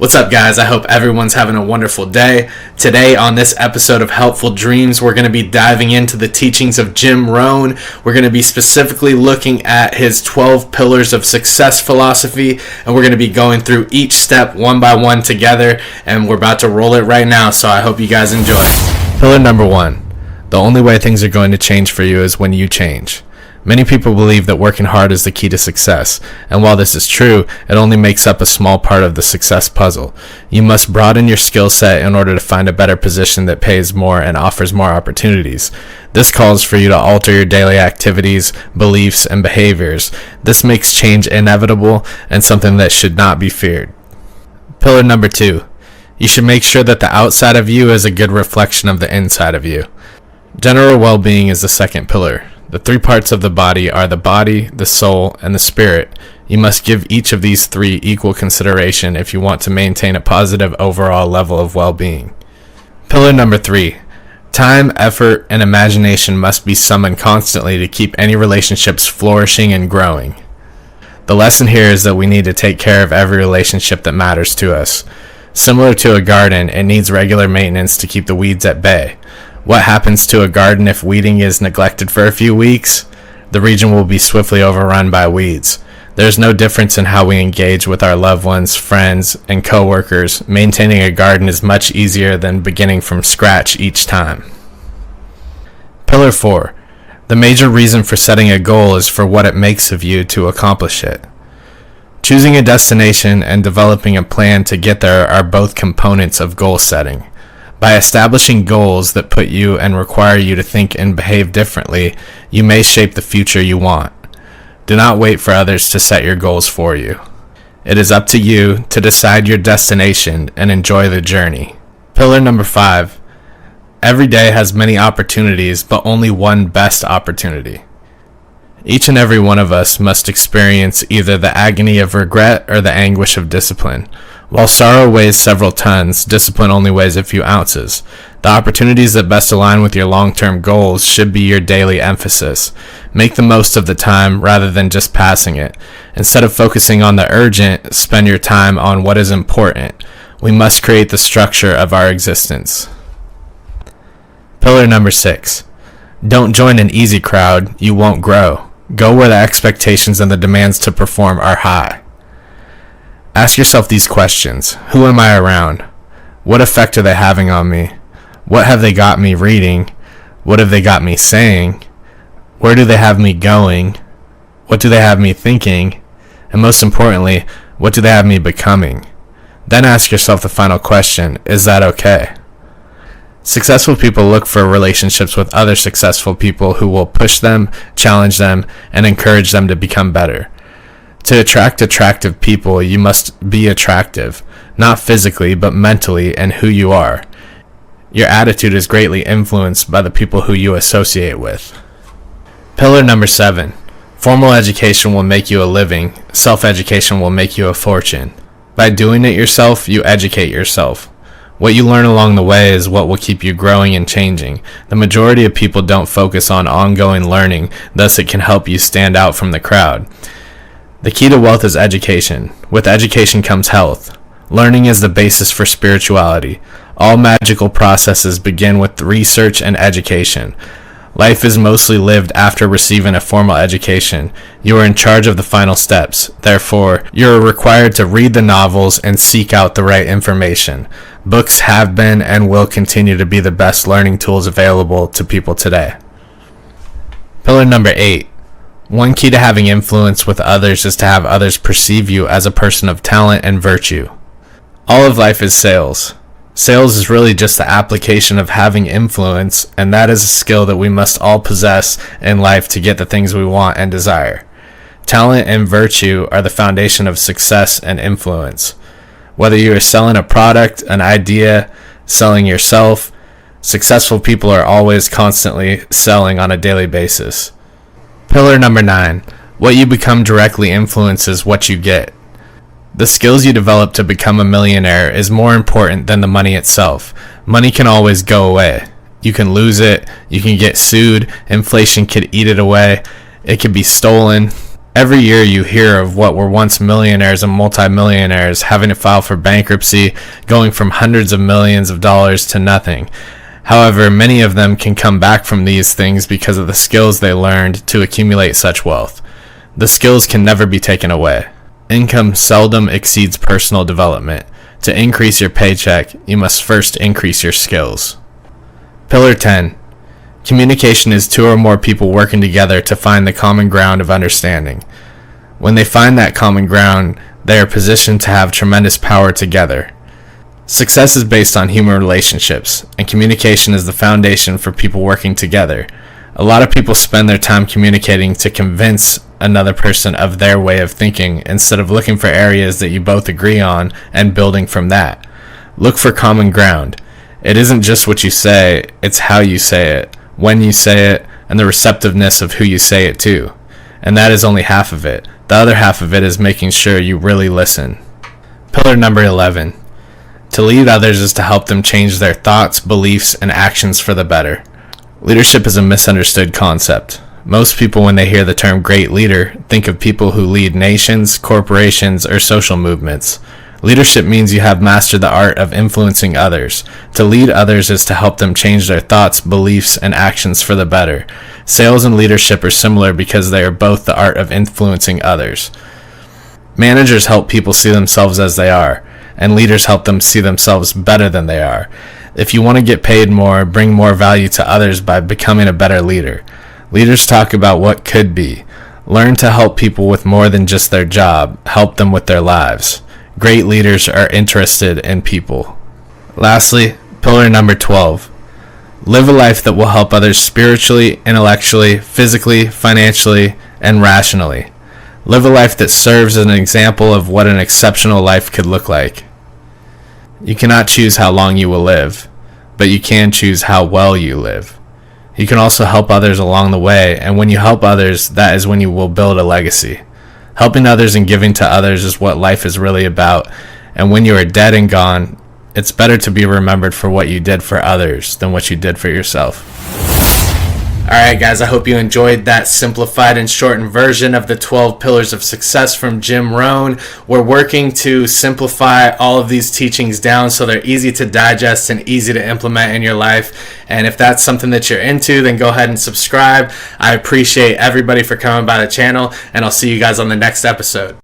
What's up, guys? I hope everyone's having a wonderful day. Today on this episode of Helpful Dreams, we're going to be diving into the teachings of Jim Rohn. We're going to be specifically looking at his 12 pillars of success philosophy, and we're going to be going through each step one by one together, and we're about to roll it right now, so I hope you guys enjoy. Pillar number 1. The only way things are going to change for you is when you change. Many people believe that working hard is the key to success, and while this is true, it only makes up a small part of the success puzzle. You must broaden your skill set in order to find a better position that pays more and offers more opportunities. This calls for you to alter your daily activities, beliefs, and behaviors. This makes change inevitable and something that should not be feared. Pillar number 2. You should make sure that the outside of you is a good reflection of the inside of you. General well-being is the second pillar. The 3 parts of the body are the body, the soul, and the spirit. You must give each of these 3 equal consideration if you want to maintain a positive overall level of well-being. Pillar number 3. Time, effort, and imagination must be summoned constantly to keep any relationships flourishing and growing. The lesson here is that we need to take care of every relationship that matters to us. Similar to a garden, it needs regular maintenance to keep the weeds at bay. What happens to a garden if weeding is neglected for a few weeks? The region will be swiftly overrun by weeds. There is no difference in how we engage with our loved ones, friends, and co-workers. Maintaining a garden is much easier than beginning from scratch each time. Pillar 4. The major reason for setting a goal is for what it makes of you to accomplish it. Choosing a destination and developing a plan to get there are both components of goal setting. By establishing goals that put you and require you to think and behave differently, you may shape the future you want. Do not wait for others to set your goals for you. It is up to you to decide your destination and enjoy the journey. Pillar number 5. Every day has many opportunities, but only one best opportunity. Each and every one of us must experience either the agony of regret or the anguish of discipline. While sorrow weighs several tons, discipline only weighs a few ounces. The opportunities that best align with your long-term goals should be your daily emphasis. Make the most of the time rather than just passing it. Instead of focusing on the urgent, spend your time on what is important. We must create the structure of our existence. Pillar number 6. Don't join an easy crowd. You won't grow. Go where the expectations and the demands to perform are high. Ask yourself these questions. Who am I around? What effect are they having on me? What have they got me reading? What have they got me saying? Where do they have me going? What do they have me thinking? And most importantly, what do they have me becoming? Then ask yourself the final question, is that okay? Successful people look for relationships with other successful people who will push them, challenge them, and encourage them to become better. To attract attractive people, you must be attractive, not physically, but mentally and who you are. Your attitude is greatly influenced by the people who you associate with. Pillar number 7. Formal education will make you a living. Self-education will make you a fortune. By doing it yourself, you educate yourself. What you learn along the way is what will keep you growing and changing. The majority of people don't focus on ongoing learning, thus it can help you stand out from the crowd. The key to wealth is education. With education comes health. Learning is the basis for spirituality. All magical processes begin with research and education. Life is mostly lived after receiving a formal education. You are in charge of the final steps. Therefore, you are required to read the novels and seek out the right information. Books have been and will continue to be the best learning tools available to people today. Pillar number 8. One key to having influence with others is to have others perceive you as a person of talent and virtue. All of life is sales. Sales is really just the application of having influence, and that is a skill that we must all possess in life to get the things we want and desire. Talent and virtue are the foundation of success and influence. Whether you are selling a product, an idea, selling yourself, successful people are always constantly selling on a daily basis. Pillar number 9. What you become directly influences what you get. The skills you develop to become a millionaire is more important than the money itself. Money can always go away. You can lose it, you can get sued, inflation could eat it away, it could be stolen, Every year you hear of what were once millionaires and multimillionaires having to file for bankruptcy, going from hundreds of millions of dollars to nothing. However, many of them can come back from these things because of the skills they learned to accumulate such wealth. The skills can never be taken away. Income seldom exceeds personal development. To increase your paycheck, you must first increase your skills. Pillar 10. Communication is two or more people working together to find the common ground of understanding. When they find that common ground, they are positioned to have tremendous power together. Success is based on human relationships, and communication is the foundation for people working together. A lot of people spend their time communicating to convince another person of their way of thinking instead of looking for areas that you both agree on and building from that. Look for common ground. It isn't just what you say, it's how you say it, when you say it, and the receptiveness of who you say it to. And that is only half of it. The other half of it is making sure you really listen. Pillar number 11. To lead others is to help them change their thoughts, beliefs, and actions for the better. Leadership is a misunderstood concept. Most people, when they hear the term great leader, think of people who lead nations, corporations, or social movements. Leadership means you have mastered the art of influencing others. To lead others is to help them change their thoughts, beliefs, and actions for the better. Sales and leadership are similar because they are both the art of influencing others. Managers help people see themselves as they are, and leaders help them see themselves better than they are. If you want to get paid more, bring more value to others by becoming a better leader. Leaders talk about what could be. Learn to help people with more than just their job. Help them with their lives. Great leaders are interested in people. Lastly, pillar number 12. Live a life that will help others spiritually, intellectually, physically, financially, and rationally. Live a life that serves as an example of what an exceptional life could look like. You cannot choose how long you will live, but you can choose how well you live. You can also help others along the way, and when you help others, that is when you will build a legacy. Helping others and giving to others is what life is really about, and when you are dead and gone, it's better to be remembered for what you did for others than what you did for yourself. Alright guys, I hope you enjoyed that simplified and shortened version of the 12 Pillars of Success from Jim Rohn. We're working to simplify all of these teachings down so they're easy to digest and easy to implement in your life. And if that's something that you're into, then go ahead and subscribe. I appreciate everybody for coming by the channel, and I'll see you guys on the next episode.